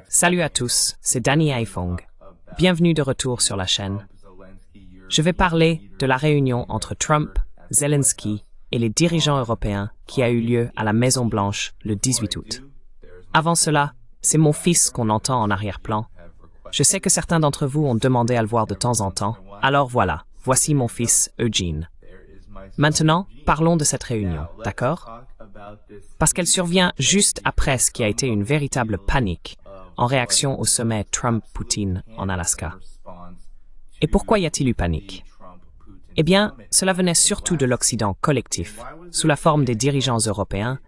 Salut à tous, c'est Danny Haiphong. Bienvenue de retour sur la chaîne. Je vais parler de la réunion entre Trump, Zelensky et les dirigeants européens qui a eu lieu à la Maison-Blanche le 18 août. Avant cela, c'est mon fils qu'on entend en arrière-plan. Je sais que certains d'entre vous ont demandé à le voir de temps en temps, alors voilà, voici mon fils Eugene. Maintenant, parlons de cette réunion, d'accord? Parce qu'elle survient juste après ce qui a été une véritable panique en réaction au sommet Trump-Poutine en Alaska. Et pourquoi y a-t-il eu panique? Eh bien, cela venait surtout de l'Occident collectif, sous la forme des dirigeants européens,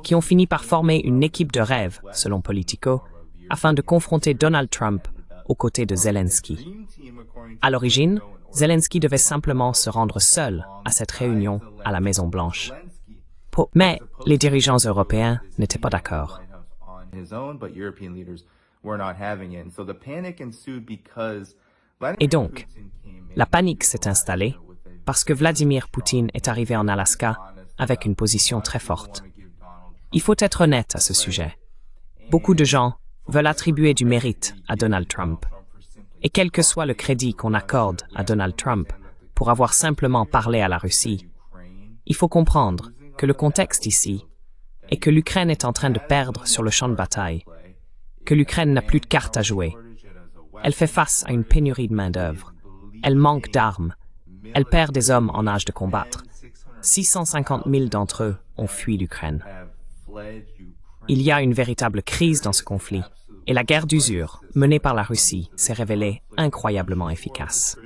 qui ont fini par former une équipe de rêve, selon Politico, afin de confronter Donald Trump aux côtés de Zelensky. À l'origine, Zelensky devait simplement se rendre seul à cette réunion à la Maison-Blanche. Mais les dirigeants européens n'étaient pas d'accord. Et donc, la panique s'est installée parce que Vladimir Poutine est arrivé en Alaska avec une position très forte. Il faut être honnête à ce sujet. Beaucoup de gens veulent attribuer du mérite à Donald Trump. Et quel que soit le crédit qu'on accorde à Donald Trump pour avoir simplement parlé à la Russie, il faut comprendre que le contexte ici est que l'Ukraine est en train de perdre sur le champ de bataille, que l'Ukraine n'a plus de cartes à jouer. Elle fait face à une pénurie de main-d'œuvre. Elle manque d'armes. Elle perd des hommes en âge de combattre. 650 000 d'entre eux ont fui l'Ukraine. Il y a une véritable crise dans ce conflit, et la guerre d'usure menée par la Russie s'est révélée incroyablement efficace.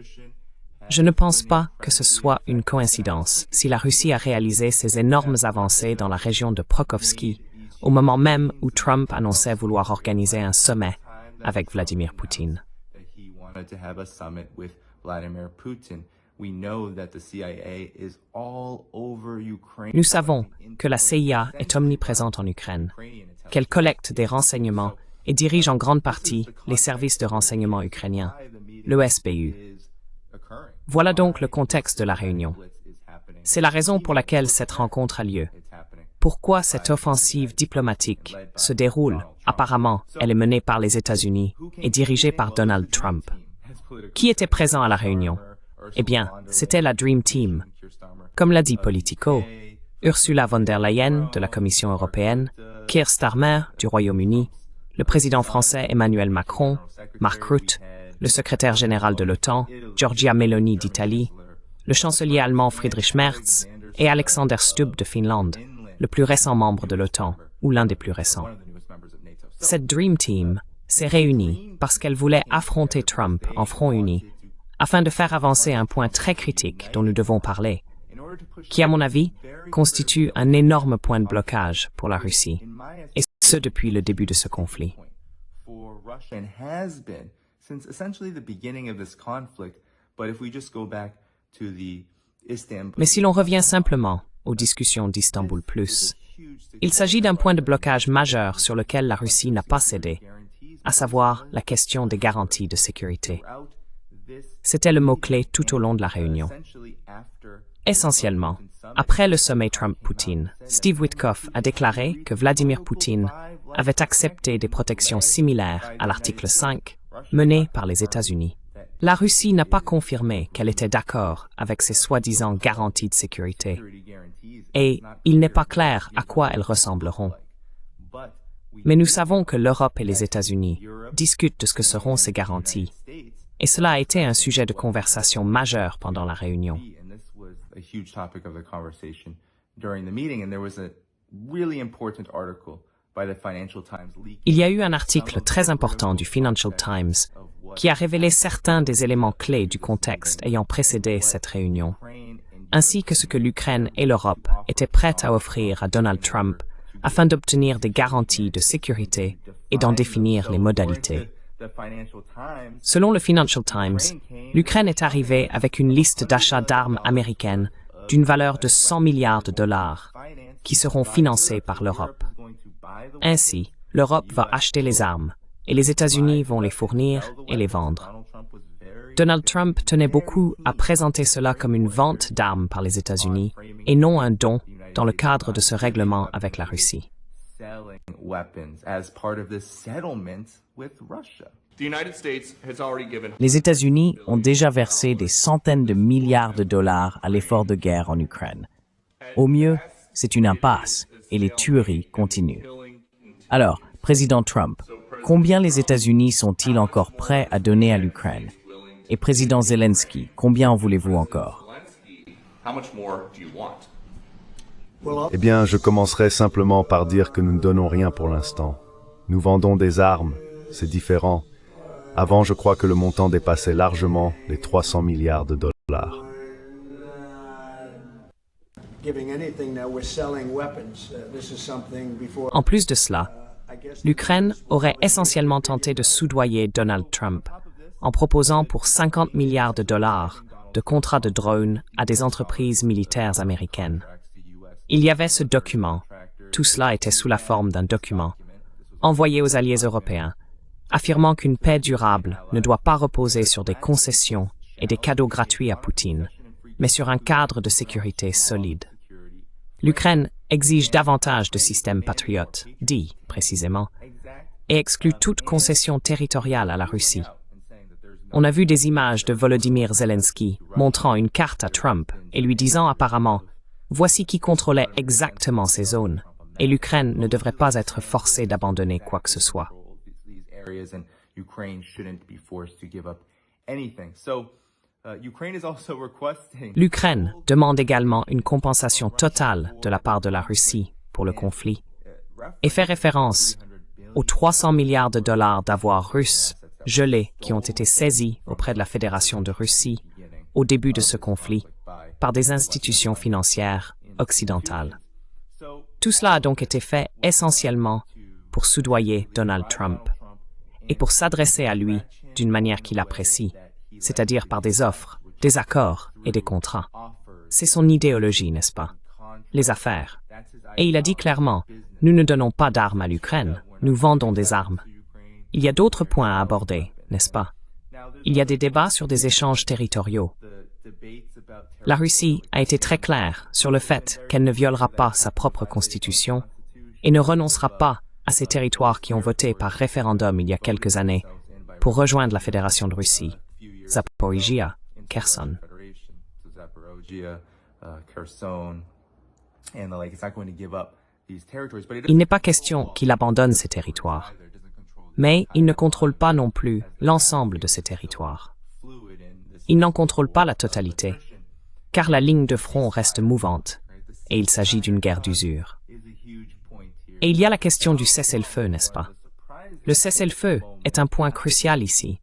Je ne pense pas que ce soit une coïncidence si la Russie a réalisé ces énormes avancées dans la région de Pokrovski au moment même où Trump annonçait vouloir organiser un sommet avec Vladimir Poutine. Nous savons que la CIA est omniprésente en Ukraine, qu'elle collecte des renseignements et dirige en grande partie les services de renseignement ukrainiens, le SBU. Voilà donc le contexte de la réunion. C'est la raison pour laquelle cette rencontre a lieu. Pourquoi cette offensive diplomatique se déroule? Apparemment, elle est menée par les États-Unis et dirigée par Donald Trump. Qui était présent à la réunion? Eh bien, c'était la Dream Team. Comme l'a dit Politico, Ursula von der Leyen de la Commission européenne, Keir Starmer du Royaume-Uni, le président français Emmanuel Macron, Mark Rutte, le secrétaire général de l'OTAN, Giorgia Meloni d'Italie, le chancelier allemand Friedrich Merz et Alexander Stubb de Finlande, le plus récent membre de l'OTAN, ou l'un des plus récents. Cette Dream Team s'est réunie parce qu'elle voulait affronter Trump en front uni, afin de faire avancer un point très critique dont nous devons parler, qui, à mon avis, constitue un énorme point de blocage pour la Russie, et ce depuis le début de ce conflit. Mais si l'on revient simplement aux discussions d'Istanbul+, il s'agit d'un point de blocage majeur sur lequel la Russie n'a pas cédé, à savoir la question des garanties de sécurité. C'était le mot-clé tout au long de la réunion. Essentiellement, après le sommet Trump-Poutine, Steve Witkoff a déclaré que Vladimir Poutine avait accepté des protections similaires à l'article 5 menées par les États-Unis. La Russie n'a pas confirmé qu'elle était d'accord avec ces soi-disant garanties de sécurité, et il n'est pas clair à quoi elles ressembleront. Mais nous savons que l'Europe et les États-Unis discutent de ce que seront ces garanties, et cela a été un sujet de conversation majeur pendant la réunion. Il y a eu un article très important du Financial Times qui a révélé certains des éléments clés du contexte ayant précédé cette réunion, ainsi que ce que l'Ukraine et l'Europe étaient prêtes à offrir à Donald Trump afin d'obtenir des garanties de sécurité et d'en définir les modalités. Selon le Financial Times, l'Ukraine est arrivée avec une liste d'achats d'armes américaines d'une valeur de 100 milliards de dollars qui seront financées par l'Europe. Ainsi, l'Europe va acheter les armes et les États-Unis vont les fournir et les vendre. Donald Trump tenait beaucoup à présenter cela comme une vente d'armes par les États-Unis et non un don dans le cadre de ce règlement avec la Russie. selling weapons as part of this settlement with Russia. The United States has already given Les États-Unis ont déjà versé des centaines de milliards de dollars à l'effort de guerre en Ukraine. Au mieux, c'est une impasse et les tueries continuent. Alors, Président Trump, combien les États-Unis sont-ils encore prêts à donner à l'Ukraine? Et Président Zelensky, combien en voulez-vous encore? How much more do you want? Eh bien, je commencerai simplement par dire que nous ne donnons rien pour l'instant. Nous vendons des armes, c'est différent. Avant, je crois que le montant dépassait largement les 300 milliards de dollars. En plus de cela, l'Ukraine aurait essentiellement tenté de soudoyer Donald Trump en proposant pour 50 milliards de dollars de contrats de drones à des entreprises militaires américaines. Il y avait ce document, tout cela était sous la forme d'un document, envoyé aux alliés européens, affirmant qu'une paix durable ne doit pas reposer sur des concessions et des cadeaux gratuits à Poutine, mais sur un cadre de sécurité solide. L'Ukraine exige davantage de systèmes patriotes, dit précisément, et exclut toute concession territoriale à la Russie. On a vu des images de Volodymyr Zelensky montrant une carte à Trump et lui disant apparemment « Voici qui contrôlait exactement ces zones, et l'Ukraine ne devrait pas être forcée d'abandonner quoi que ce soit. » L'Ukraine demande également une compensation totale de la part de la Russie pour le conflit et fait référence aux 300 milliards de dollars d'avoirs russes gelés qui ont été saisis auprès de la Fédération de Russie au début de ce conflit par des institutions financières occidentales. Tout cela a donc été fait essentiellement pour soudoyer Donald Trump et pour s'adresser à lui d'une manière qu'il apprécie, c'est-à-dire par des offres, des accords et des contrats. C'est son idéologie, n'est-ce pas? Les affaires. Et il a dit clairement, nous ne donnons pas d'armes à l'Ukraine, nous vendons des armes. Il y a d'autres points à aborder, n'est-ce pas? Il y a des débats sur des échanges territoriaux. La Russie a été très claire sur le fait qu'elle ne violera pas sa propre constitution et ne renoncera pas à ces territoires qui ont voté par référendum il y a quelques années pour rejoindre la Fédération de Russie, Zaporizhia, Kherson. Il n'est pas question qu'il abandonne ces territoires, mais il ne contrôle pas non plus l'ensemble de ces territoires. Il n'en contrôle pas la totalité, car la ligne de front reste mouvante, et il s'agit d'une guerre d'usure. Et il y a la question du cessez-le-feu, n'est-ce pas? Le cessez-le-feu est un point crucial ici,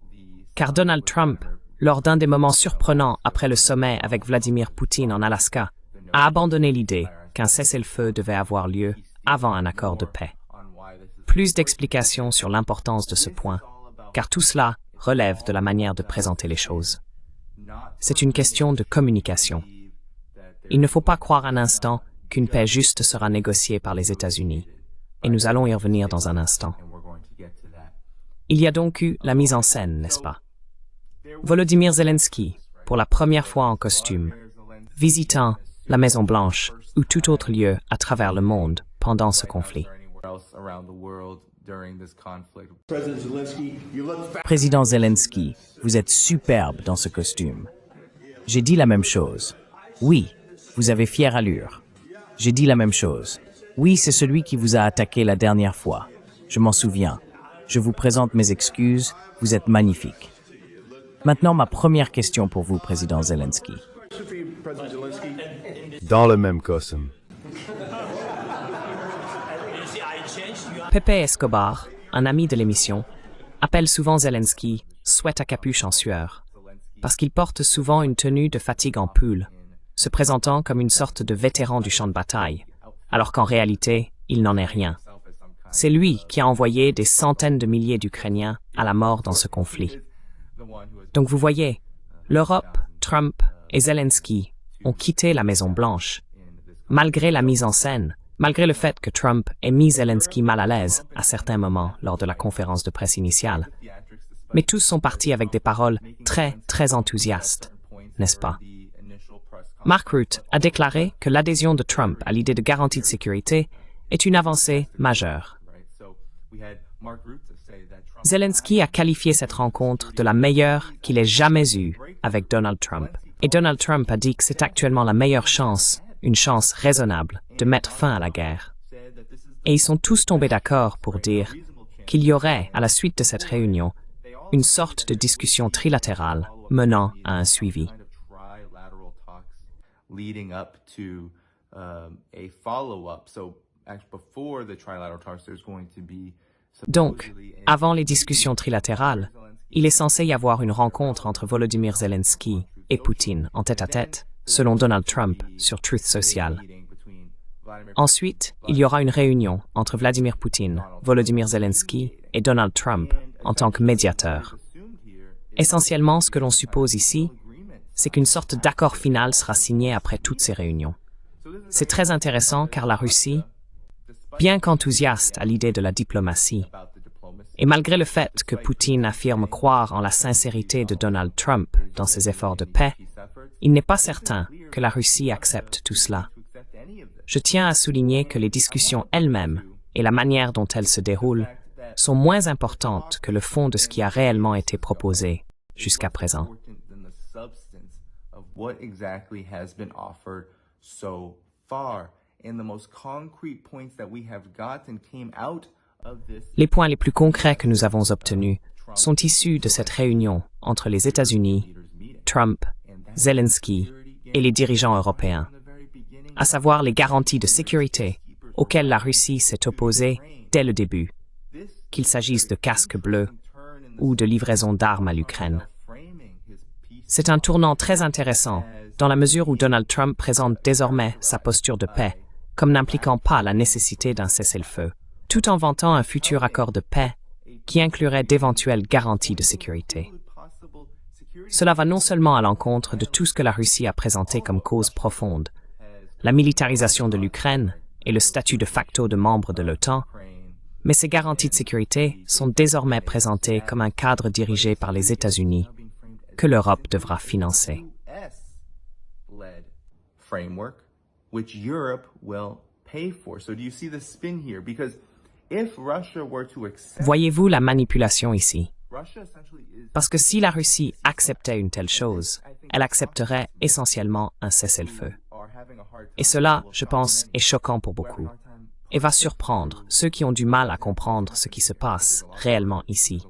car Donald Trump, lors d'un des moments surprenants après le sommet avec Vladimir Poutine en Alaska, a abandonné l'idée qu'un cessez-le-feu devait avoir lieu avant un accord de paix. Plus d'explications sur l'importance de ce point, car tout cela relève de la manière de présenter les choses. C'est une question de communication. Il ne faut pas croire un instant qu'une paix juste sera négociée par les États-Unis, et nous allons y revenir dans un instant. Il y a donc eu la mise en scène, n'est-ce pas? Volodymyr Zelensky, pour la première fois en costume, visitant la Maison-Blanche ou tout autre lieu à travers le monde pendant ce conflit. Président Zelensky, vous êtes superbe dans ce costume. J'ai dit la même chose. Oui, vous avez fière allure. J'ai dit la même chose. Oui, c'est celui qui vous a attaqué la dernière fois. Je m'en souviens. Je vous présente mes excuses, vous êtes magnifique. Maintenant, ma première question pour vous, Président Zelensky. Dans le même costume. Pepe Escobar, un ami de l'émission, appelle souvent Zelensky « sweat à capuche en sueur », parce qu'il porte souvent une tenue de fatigue en pull, se présentant comme une sorte de vétéran du champ de bataille, alors qu'en réalité, il n'en est rien. C'est lui qui a envoyé des centaines de milliers d'Ukrainiens à la mort dans ce conflit. Donc vous voyez, l'Europe, Trump et Zelensky ont quitté la Maison-Blanche, malgré la mise en scène, malgré le fait que Trump ait mis Zelensky mal à l'aise à certains moments lors de la conférence de presse initiale. Mais tous sont partis avec des paroles très, très enthousiastes, n'est-ce pas? Mark Rutte a déclaré que l'adhésion de Trump à l'idée de garantie de sécurité est une avancée majeure. Zelensky a qualifié cette rencontre de la meilleure qu'il ait jamais eue avec Donald Trump. Et Donald Trump a dit que c'est actuellement la meilleure chance, une chance raisonnable, de mettre fin à la guerre. Et ils sont tous tombés d'accord pour dire qu'il y aurait, à la suite de cette réunion, une sorte de discussion trilatérale menant à un suivi. Donc, avant les discussions trilatérales, il est censé y avoir une rencontre entre Volodymyr Zelensky et Poutine en tête-à-tête, selon Donald Trump sur Truth Social. Ensuite, il y aura une réunion entre Vladimir Poutine, Volodymyr Zelensky et Donald Trump en tant que médiateur. Essentiellement, ce que l'on suppose ici, c'est qu'une sorte d'accord final sera signé après toutes ces réunions. C'est très intéressant car la Russie, bien qu'enthousiaste à l'idée de la diplomatie, et malgré le fait que Poutine affirme croire en la sincérité de Donald Trump dans ses efforts de paix, il n'est pas certain que la Russie accepte tout cela. Je tiens à souligner que les discussions elles-mêmes et la manière dont elles se déroulent sont moins importantes que le fond de ce qui a réellement été proposé jusqu'à présent. Les points les plus concrets que nous avons obtenus sont issus de cette réunion entre les États-Unis, Trump, Zelensky et les dirigeants européens, à savoir les garanties de sécurité auxquelles la Russie s'est opposée dès le début, qu'il s'agisse de casques bleus ou de livraison d'armes à l'Ukraine. C'est un tournant très intéressant dans la mesure où Donald Trump présente désormais sa posture de paix comme n'impliquant pas la nécessité d'un cessez-le-feu, tout en vantant un futur accord de paix qui inclurait d'éventuelles garanties de sécurité. Cela va non seulement à l'encontre de tout ce que la Russie a présenté comme cause profonde, la militarisation de l'Ukraine et le statut de facto de membre de l'OTAN, mais ces garanties de sécurité sont désormais présentées comme un cadre dirigé par les États-Unis que l'Europe devra financer. Voyez-vous la manipulation ici? Parce que si la Russie acceptait une telle chose, elle accepterait essentiellement un cessez-le-feu. Et cela, je pense, est choquant pour beaucoup, et va surprendre ceux qui ont du mal à comprendre ce qui se passe réellement ici.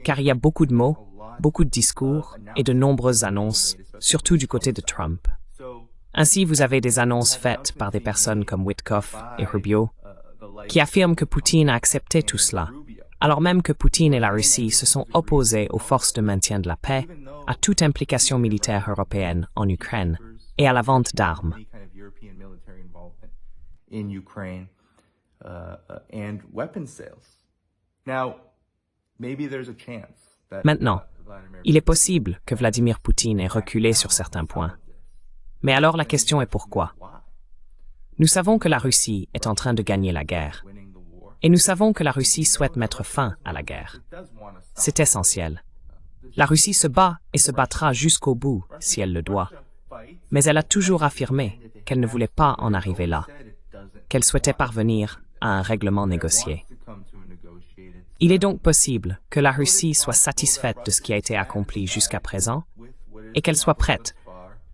Car il y a beaucoup de mots, beaucoup de discours et de nombreuses annonces, surtout du côté de Trump. Ainsi, vous avez des annonces faites par des personnes comme Witkoff et Rubio, qui affirment que Poutine a accepté tout cela, alors même que Poutine et la Russie se sont opposés aux forces de maintien de la paix, à toute implication militaire européenne en Ukraine et à la vente d'armes. Maintenant, il est possible que Vladimir Poutine ait reculé sur certains points. Mais alors la question est pourquoi? Nous savons que la Russie est en train de gagner la guerre. Et nous savons que la Russie souhaite mettre fin à la guerre. C'est essentiel. La Russie se bat et se battra jusqu'au bout si elle le doit. Mais elle a toujours affirmé qu'elle ne voulait pas en arriver là, qu'elle souhaitait parvenir à un règlement négocié. Il est donc possible que la Russie soit satisfaite de ce qui a été accompli jusqu'à présent et qu'elle soit prête,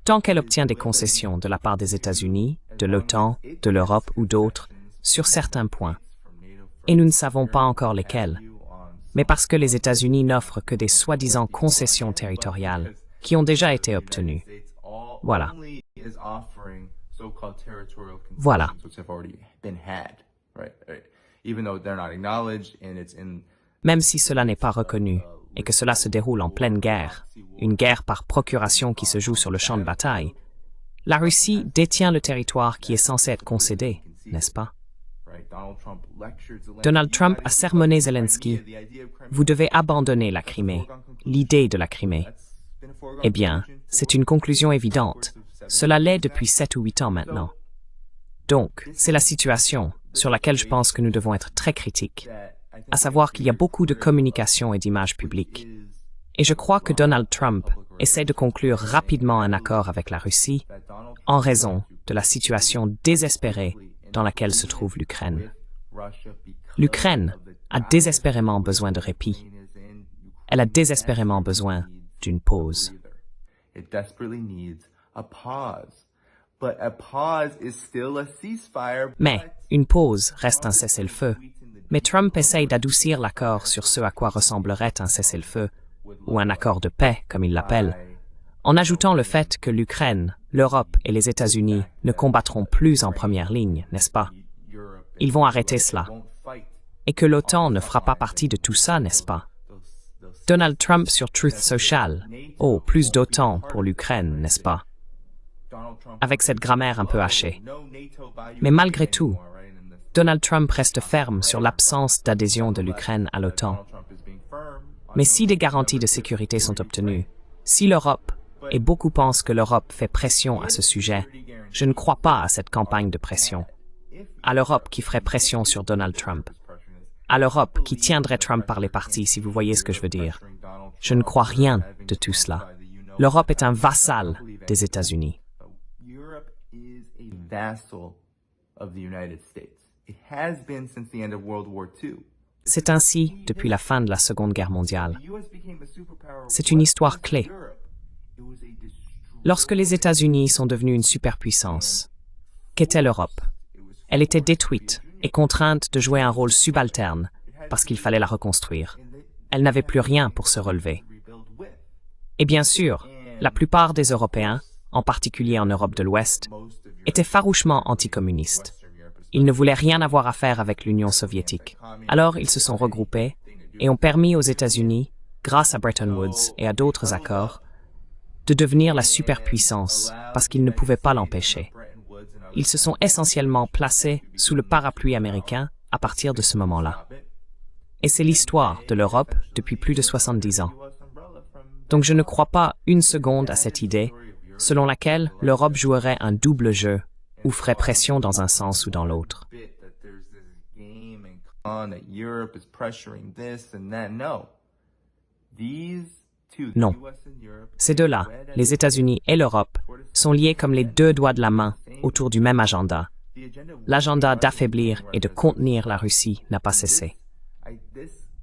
tant qu'elle obtient des concessions de la part des États-Unis, de l'OTAN, de l'Europe ou d'autres, sur certains points. Et nous ne savons pas encore lesquels, mais parce que les États-Unis n'offrent que des soi-disant concessions territoriales qui ont déjà été obtenues. Voilà. Voilà. Même si cela n'est pas reconnu et que cela se déroule en pleine guerre, une guerre par procuration qui se joue sur le champ de bataille, la Russie détient le territoire qui est censé être concédé, n'est-ce pas? Donald Trump a sermonné Zelensky. Vous devez abandonner la Crimée, l'idée de la Crimée. Eh bien, c'est une conclusion évidente. Cela l'est depuis 7 ou 8 ans maintenant. Donc, c'est la situation sur laquelle je pense que nous devons être très critiques, à savoir qu'il y a beaucoup de communication et d'image publique. Et je crois que Donald Trump essaie de conclure rapidement un accord avec la Russie en raison de la situation désespérée dans laquelle se trouve l'Ukraine. L'Ukraine a désespérément besoin de répit. Elle a désespérément besoin d'une pause. It desperately needs a pause. But a pause is still a ceasefire. Mais une pause reste un cessez-le-feu. Mais Trump essaye d'adoucir l'accord sur ce à quoi ressemblerait un cessez-le-feu, ou un accord de paix, comme il l'appelle, en ajoutant le fait que l'Ukraine, l'Europe et les États-Unis ne combattront plus en première ligne, n'est-ce pas? Ils vont arrêter cela. Et que l'OTAN ne fera pas partie de tout ça, n'est-ce pas? Donald Trump sur Truth Social. Oh, plus d'OTAN pour l'Ukraine, n'est-ce pas? Avec cette grammaire un peu hachée. Mais malgré tout, Donald Trump reste ferme sur l'absence d'adhésion de l'Ukraine à l'OTAN. Mais si des garanties de sécurité sont obtenues, si l'Europe, et beaucoup pensent que l'Europe fait pression à ce sujet, je ne crois pas à cette campagne de pression. À l'Europe qui ferait pression sur Donald Trump. À l'Europe qui tiendrait Trump par les parties, si vous voyez ce que je veux dire. Je ne crois rien de tout cela. L'Europe est un vassal des États-Unis. C'est ainsi depuis la fin de la Seconde Guerre mondiale. C'est une histoire clé. Lorsque les États-Unis sont devenus une superpuissance, qu'était l'Europe? Elle était détruite et contrainte de jouer un rôle subalterne parce qu'il fallait la reconstruire. Elle n'avait plus rien pour se relever. Et bien sûr, la plupart des Européens, en particulier en Europe de l'Ouest, étaient farouchement anticommunistes. Ils ne voulaient rien avoir à faire avec l'Union soviétique. Alors ils se sont regroupés et ont permis aux États-Unis, grâce à Bretton Woods et à d'autres accords, de devenir la superpuissance parce qu'ils ne pouvaient pas l'empêcher. Ils se sont essentiellement placés sous le parapluie américain à partir de ce moment-là. Et c'est l'histoire de l'Europe depuis plus de 70 ans. Donc je ne crois pas une seconde à cette idée selon laquelle l'Europe jouerait un double jeu ou ferait pression dans un sens ou dans l'autre. Non. Ces deux-là, les États-Unis et l'Europe, sont liés comme les deux doigts de la main autour du même agenda. L'agenda d'affaiblir et de contenir la Russie n'a pas cessé.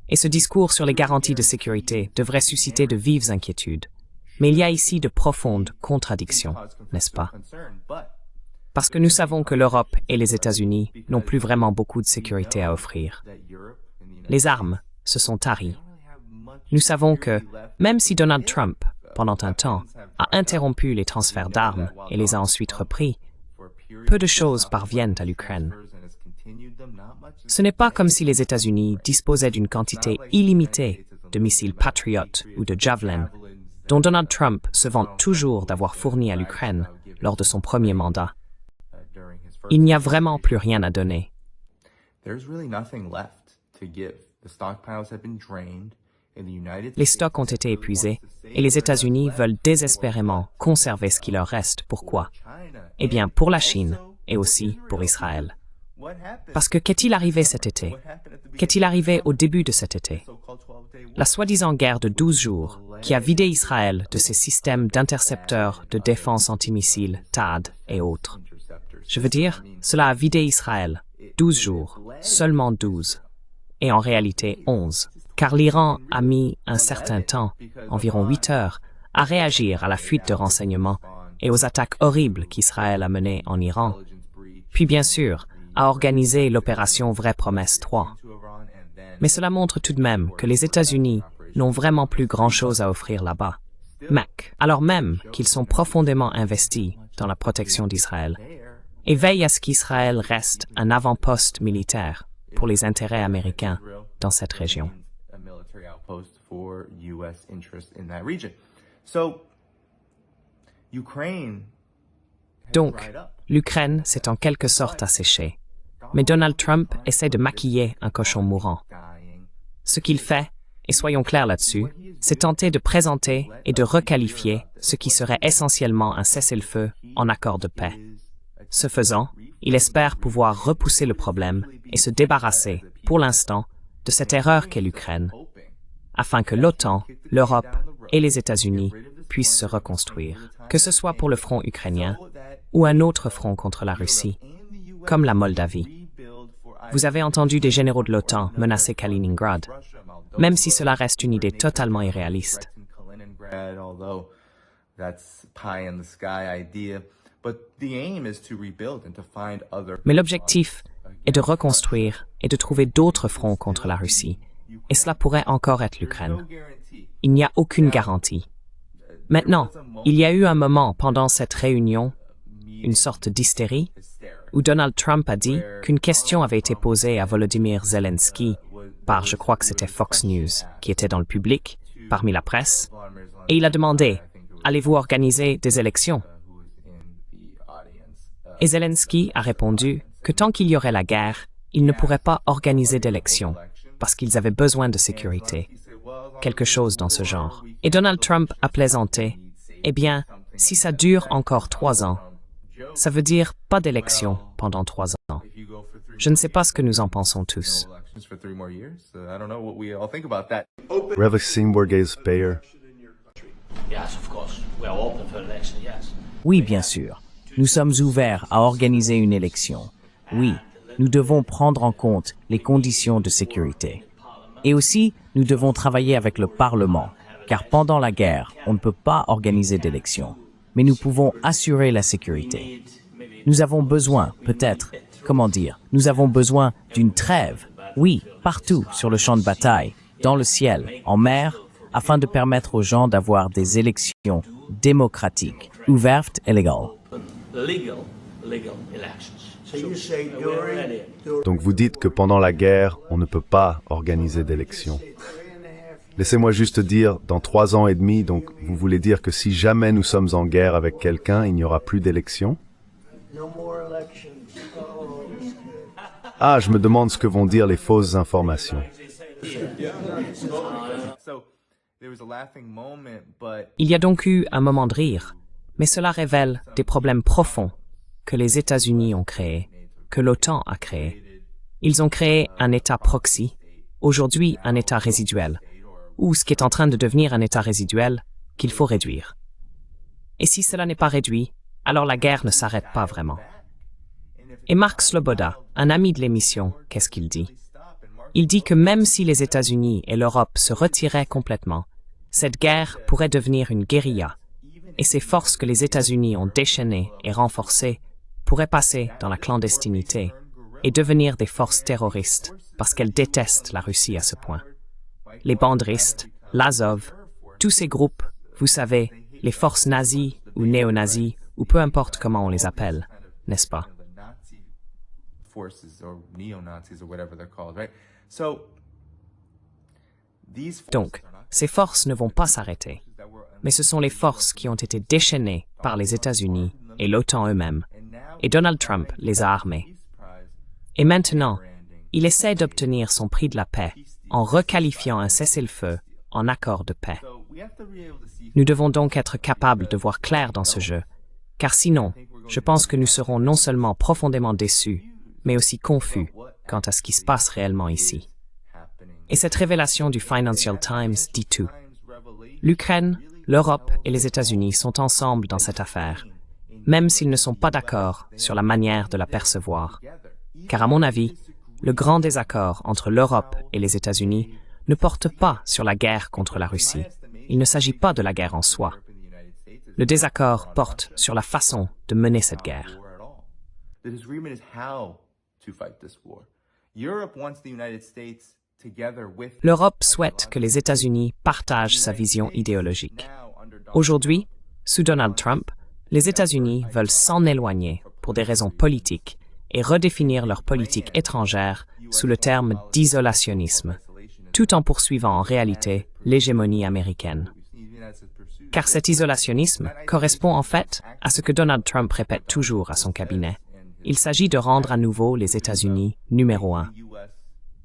Et ce discours sur les garanties de sécurité devrait susciter de vives inquiétudes. Mais il y a ici de profondes contradictions, n'est-ce pas? Parce que nous savons que l'Europe et les États-Unis n'ont plus vraiment beaucoup de sécurité à offrir. Les armes se sont taries. Nous savons que, même si Donald Trump, pendant un temps, a interrompu les transferts d'armes et les a ensuite repris, peu de choses parviennent à l'Ukraine. Ce n'est pas comme si les États-Unis disposaient d'une quantité illimitée de missiles Patriot ou de Javelin, dont Donald Trump se vante toujours d'avoir fourni à l'Ukraine lors de son premier mandat. Il n'y a vraiment plus rien à donner. Les stocks ont été épuisés et les États-Unis veulent désespérément conserver ce qui leur reste. Pourquoi? Eh bien, pour la Chine et aussi pour Israël. Parce que qu'est-il arrivé cet été? Qu'est-il arrivé au début de cet été? La soi-disant guerre de 12 jours qui a vidé Israël de ses systèmes d'intercepteurs de défense antimissiles, THAAD et autres. Je veux dire, cela a vidé Israël 12 jours, seulement 12, et en réalité 11. Car l'Iran a mis un certain temps, environ 8 heures, à réagir à la fuite de renseignements et aux attaques horribles qu'Israël a menées en Iran. Puis bien sûr, a organisé l'opération Vraie Promesse 3. Mais cela montre tout de même que les États-Unis n'ont vraiment plus grand-chose à offrir là-bas. Alors même qu'ils sont profondément investis dans la protection d'Israël et veillent à ce qu'Israël reste un avant-poste militaire pour les intérêts américains dans cette région. Donc, l'Ukraine s'est en quelque sorte asséchée. Mais Donald Trump essaie de maquiller un cochon mourant. Ce qu'il fait, et soyons clairs là-dessus, c'est tenter de présenter et de requalifier ce qui serait essentiellement un cessez-le-feu en accord de paix. Ce faisant, il espère pouvoir repousser le problème et se débarrasser, pour l'instant, de cette erreur qu'est l'Ukraine, afin que l'OTAN, l'Europe et les États-Unis puissent se reconstruire, que ce soit pour le front ukrainien ou un autre front contre la Russie. comme la Moldavie. Vous avez entendu des généraux de l'OTAN menacer Kaliningrad, même si cela reste une idée totalement irréaliste. Mais l'objectif est de reconstruire et de trouver d'autres fronts contre la Russie, et cela pourrait encore être l'Ukraine. Il n'y a aucune garantie. Maintenant, il y a eu un moment pendant cette réunion, une sorte d'hystérie, où Donald Trump a dit qu'une question avait été posée à Volodymyr Zelensky par, je crois que c'était Fox News, qui était dans le public, parmi la presse, et il a demandé « Allez-vous organiser des élections ?» Et Zelensky a répondu que tant qu'il y aurait la guerre, il ne pourrait pas organiser d'élections, parce qu'ils avaient besoin de sécurité. Quelque chose dans ce genre. Et Donald Trump a plaisanté. Eh bien, si ça dure encore 3 ans, ça veut dire pas d'élection pendant 3 ans. Je ne sais pas ce que nous en pensons tous. Revexing Borges Bayer. Oui, bien sûr. Nous sommes ouverts à organiser une élection. Oui, nous devons prendre en compte les conditions de sécurité. Et aussi, nous devons travailler avec le Parlement, car pendant la guerre, on ne peut pas organiser d'élections. Mais nous pouvons assurer la sécurité. Nous avons besoin, peut-être, nous avons besoin d'une trêve, oui, partout sur le champ de bataille, dans le ciel, en mer, afin de permettre aux gens d'avoir des élections démocratiques, ouvertes et légales. Donc vous dites que pendant la guerre, on ne peut pas organiser d'élections. Laissez-moi juste dire, dans 3 ans et demi, donc vous voulez dire que si jamais nous sommes en guerre avec quelqu'un, il n'y aura plus d'élections? Ah, je me demande ce que vont dire les fausses informations. Il y a donc eu un moment de rire, mais cela révèle des problèmes profonds que les États-Unis ont créés, que l'OTAN a créés. Ils ont créé un État proxy, aujourd'hui un État résiduel, ou ce qui est en train de devenir un État résiduel qu'il faut réduire. Et si cela n'est pas réduit, alors la guerre ne s'arrête pas vraiment. Et Mark Sloboda, un ami de l'émission, qu'est-ce qu'il dit? Il dit que même si les États-Unis et l'Europe se retiraient complètement, cette guerre pourrait devenir une guérilla, et ces forces que les États-Unis ont déchaînées et renforcées pourraient passer dans la clandestinité et devenir des forces terroristes parce qu'elles détestent la Russie à ce point. Les banderistes, l'Azov, tous ces groupes, vous savez, les forces nazies ou néo-nazies, ou peu importe comment on les appelle, n'est-ce pas? Donc, ces forces ne vont pas s'arrêter, mais ce sont les forces qui ont été déchaînées par les États-Unis et l'OTAN eux-mêmes, et Donald Trump les a armées. Et maintenant, il essaie d'obtenir son prix de la paix en requalifiant un cessez-le-feu en accord de paix. Nous devons donc être capables de voir clair dans ce jeu, car sinon, je pense que nous serons non seulement profondément déçus, mais aussi confus quant à ce qui se passe réellement ici. Et cette révélation du Financial Times dit tout. L'Ukraine, l'Europe et les États-Unis sont ensemble dans cette affaire, même s'ils ne sont pas d'accord sur la manière de la percevoir. Car à mon avis, le grand désaccord entre l'Europe et les États-Unis ne porte pas sur la guerre contre la Russie. Il ne s'agit pas de la guerre en soi. Le désaccord porte sur la façon de mener cette guerre. L'Europe souhaite que les États-Unis partagent sa vision idéologique. Aujourd'hui, sous Donald Trump, les États-Unis veulent s'en éloigner pour des raisons politiques et redéfinir leur politique étrangère sous le terme d'isolationnisme, tout en poursuivant en réalité l'hégémonie américaine. Car cet isolationnisme correspond en fait à ce que Donald Trump répète toujours à son cabinet. Il s'agit de rendre à nouveau les États-Unis numéro 1.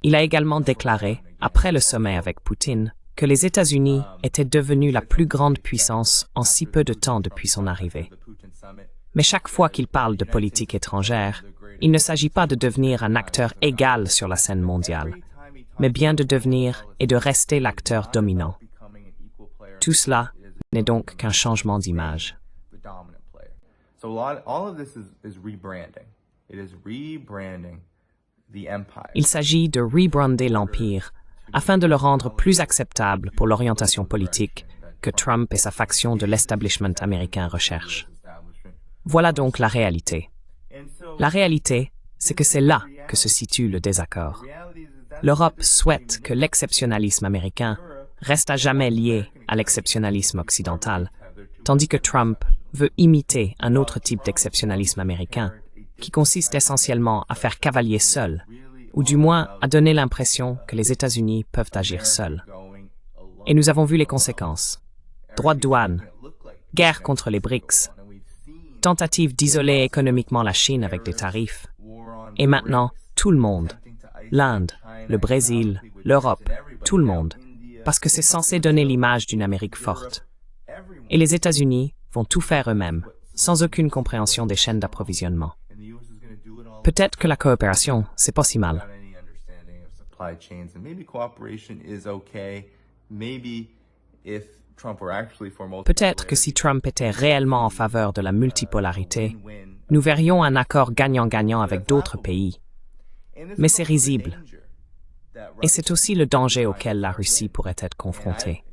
Il a également déclaré, après le sommet avec Poutine, que les États-Unis étaient devenus la plus grande puissance en si peu de temps depuis son arrivée. Mais chaque fois qu'il parle de politique étrangère, il ne s'agit pas de devenir un acteur égal sur la scène mondiale, mais bien de devenir et de rester l'acteur dominant. Tout cela n'est donc qu'un changement d'image. It is rebranding the empire. Il s'agit de rebrander l'Empire afin de le rendre plus acceptable pour l'orientation politique que Trump et sa faction de l'establishment américain recherchent. Voilà donc la réalité. La réalité, c'est que c'est là que se situe le désaccord. L'Europe souhaite que l'exceptionnalisme américain reste à jamais lié à l'exceptionnalisme occidental, tandis que Trump veut imiter un autre type d'exceptionnalisme américain, qui consiste essentiellement à faire cavalier seul, ou du moins à donner l'impression que les États-Unis peuvent agir seuls. Et nous avons vu les conséquences. Droits de douane, guerre contre les BRICS, tentative d'isoler économiquement la Chine avec des tarifs, et maintenant tout le monde, l'Inde, le Brésil, l'Europe, tout le monde, parce que c'est censé donner l'image d'une Amérique forte. Et les États-Unis vont tout faire eux-mêmes, sans aucune compréhension des chaînes d'approvisionnement. Peut-être que la coopération, c'est pas si mal. Peut-être que si Trump était réellement en faveur de la multipolarité, nous verrions un accord gagnant-gagnant avec d'autres pays. Mais c'est risible. Et c'est aussi le danger auquel la Russie pourrait être confrontée.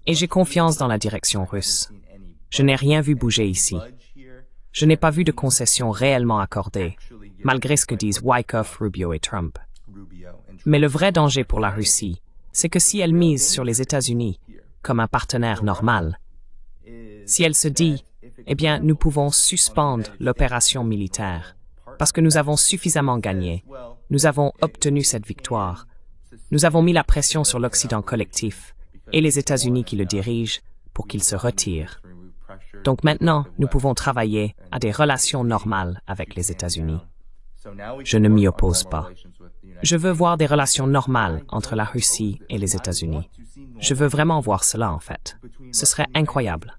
Et j'ai confiance dans la direction russe. Je n'ai rien vu bouger ici. Je n'ai pas vu de concessions réellement accordées, malgré ce que disent Wyckoff, Rubio et Trump. Mais le vrai danger pour la Russie, c'est que si elle mise sur les États-Unis comme un partenaire normal, si elle se dit, eh bien, nous pouvons suspendre l'opération militaire, parce que nous avons suffisamment gagné, nous avons obtenu cette victoire, nous avons mis la pression sur l'Occident collectif et les États-Unis qui le dirigent pour qu'ils se retirent. Donc maintenant, nous pouvons travailler à des relations normales avec les États-Unis. Je ne m'y oppose pas. Je veux voir des relations normales entre la Russie et les États-Unis. Je veux vraiment voir cela, en fait. Ce serait incroyable.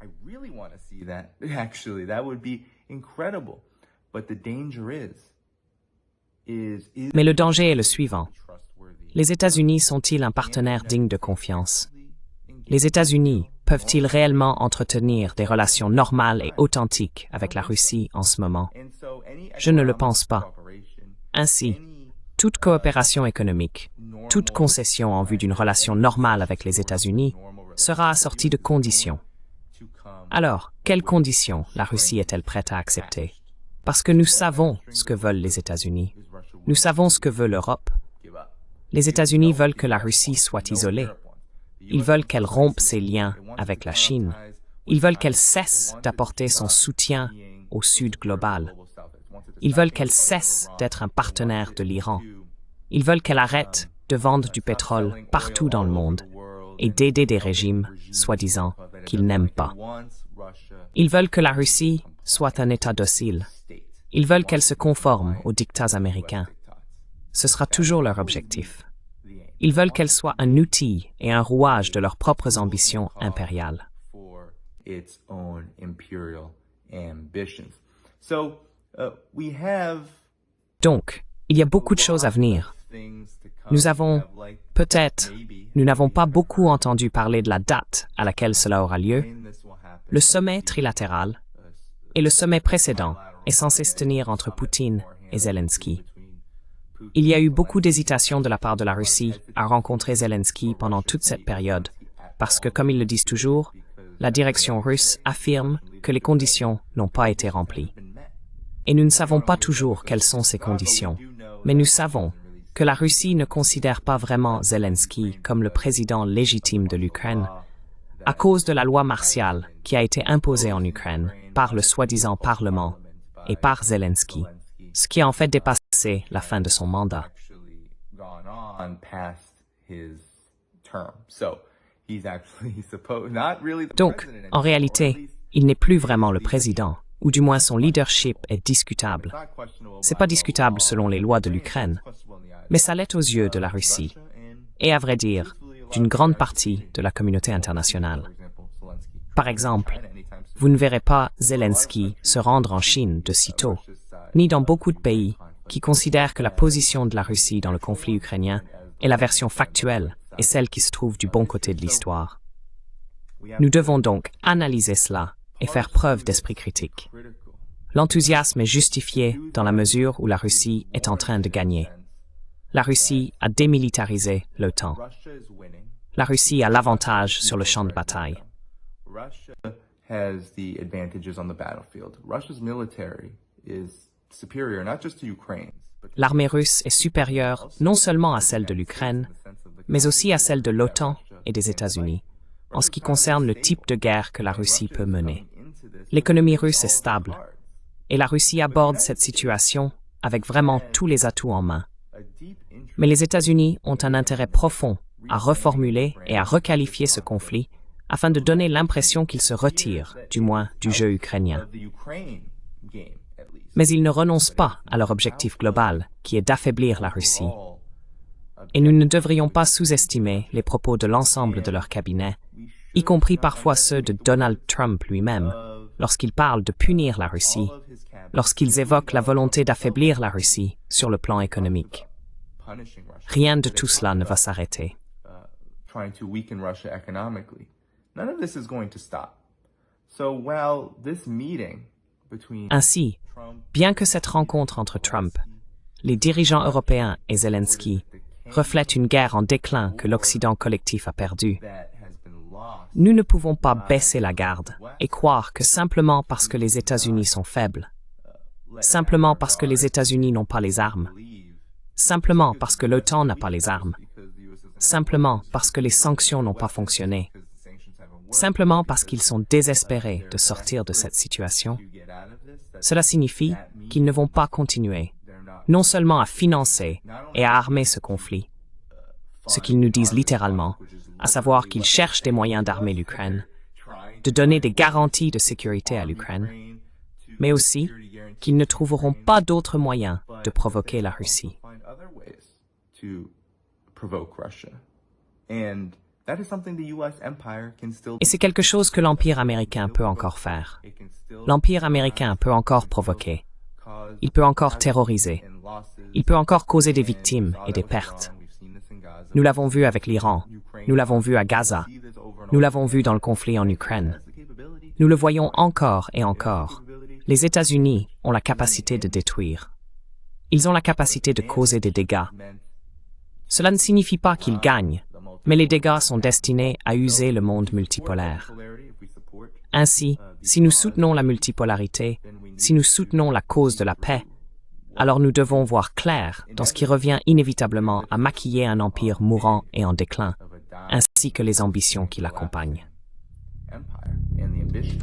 Mais le danger est le suivant. Les États-Unis sont-ils un partenaire digne de confiance? Les États-Unis peuvent-ils réellement entretenir des relations normales et authentiques avec la Russie en ce moment? Je ne le pense pas. Ainsi, toute coopération économique, toute concession en vue d'une relation normale avec les États-Unis sera assortie de conditions. Alors, quelles conditions la Russie est-elle prête à accepter? Parce que nous savons ce que veulent les États-Unis. Nous savons ce que veut l'Europe. Les États-Unis veulent que la Russie soit isolée. Ils veulent qu'elle rompe ses liens avec la Chine. Ils veulent qu'elle cesse d'apporter son soutien au Sud global. Ils veulent qu'elle cesse d'être un partenaire de l'Iran. Ils veulent qu'elle arrête de vendre du pétrole partout dans le monde et d'aider des régimes, soi-disant, qu'ils n'aiment pas. Ils veulent que la Russie soit un État docile. Ils veulent qu'elle se conforme aux diktats américains. Ce sera toujours leur objectif. Ils veulent qu'elle soit un outil et un rouage de leurs propres ambitions impériales. Donc, il y a beaucoup de choses à venir. Nous n'avons pas beaucoup entendu parler de la date à laquelle cela aura lieu. Le sommet trilatéral et le sommet précédent est censé se tenir entre Poutine et Zelensky. Il y a eu beaucoup d'hésitation de la part de la Russie à rencontrer Zelensky pendant toute cette période, parce que, comme ils le disent toujours, la direction russe affirme que les conditions n'ont pas été remplies. Et nous ne savons pas toujours quelles sont ces conditions, mais nous savons que la Russie ne considère pas vraiment Zelensky comme le président légitime de l'Ukraine, à cause de la loi martiale qui a été imposée en Ukraine par le soi-disant Parlement et par Zelensky, ce qui a en fait dépassé la fin de son mandat. Donc, en réalité, il n'est plus vraiment le président, ou du moins son leadership est discutable. C'est pas discutable selon les lois de l'Ukraine, mais ça l'est aux yeux de la Russie, et à vrai dire, d'une grande partie de la communauté internationale. Par exemple, vous ne verrez pas Zelensky se rendre en Chine de sitôt, ni dans beaucoup de pays qui considèrent que la position de la Russie dans le conflit ukrainien est la version factuelle et celle qui se trouve du bon côté de l'histoire. Nous devons donc analyser cela et faire preuve d'esprit critique. L'enthousiasme est justifié dans la mesure où la Russie est en train de gagner. La Russie a démilitarisé l'OTAN. La Russie a l'avantage sur le champ de bataille. Russia has the advantages on the battlefield. Russia's military is superior not just to Ukraine, but L'armée russe est supérieure non seulement à celle de l'Ukraine, mais aussi à celle de l'OTAN et des États-Unis, en ce qui concerne le type de guerre que la Russie peut mener. L'économie russe est stable, et la Russie aborde cette situation avec vraiment tous les atouts en main. Mais les États-Unis ont un intérêt profond à reformuler et à requalifier ce conflit afin de donner l'impression qu'ils se retirent, du moins, du jeu ukrainien. Mais ils ne renoncent pas à leur objectif global, qui est d'affaiblir la Russie. Et nous ne devrions pas sous-estimer les propos de l'ensemble de leur cabinet, y compris parfois ceux de Donald Trump lui-même, lorsqu'il parle de punir la Russie, lorsqu'ils évoquent la volonté d'affaiblir la Russie sur le plan économique. Rien de tout cela ne va s'arrêter. trying to weaken Russia economically. None of this is going to stop. So while this meeting between Ainsi, bien que cette rencontre entre Trump, les dirigeants européens et Zelensky reflète une guerre en déclin que l'Occident collectif a perdue, that has been lost, nous ne pouvons pas baisser la garde et croire que simplement parce que les États-Unis sont faibles, simplement parce que les États-Unis n'ont pas les armes, simplement parce que l'OTAN n'a pas les armes, simplement parce que les sanctions n'ont pas fonctionné, simplement parce qu'ils sont désespérés de sortir de cette situation, cela signifie qu'ils ne vont pas continuer, non seulement à financer et à armer ce conflit, ce qu'ils nous disent littéralement, à savoir qu'ils cherchent des moyens d'armer l'Ukraine, de donner des garanties de sécurité à l'Ukraine, mais aussi qu'ils ne trouveront pas d'autres moyens de provoquer la Russie. find other ways to provoke Russia. And that is something the US empire can still Et c'est quelque chose que l'Empire américain peut encore faire. it can still L'Empire américain peut encore provoquer. cause Il peut encore terroriser. and losses. Il peut encore causer des victimes et des pertes. We've seen this in Gaza. Nous l'avons vu avec l'Iran. Nous l'avons vu à Gaza. See this over and Nous over. l'avons vu dans le conflit en Ukraine. The capability Nous le voyons encore et encore. Les États-Unis ont la capacité de détruire. Ils ont la capacité de causer des dégâts. Cela ne signifie pas qu'ils gagnent, mais les dégâts sont destinés à user le monde multipolaire. if we support Ainsi, si nous soutenons la multipolarité, si nous soutenons la cause de la paix, alors nous devons voir clair dans ce qui revient inévitablement à maquiller un empire mourant et en déclin, ainsi que les ambitions qui l'accompagnent. empire and the ambition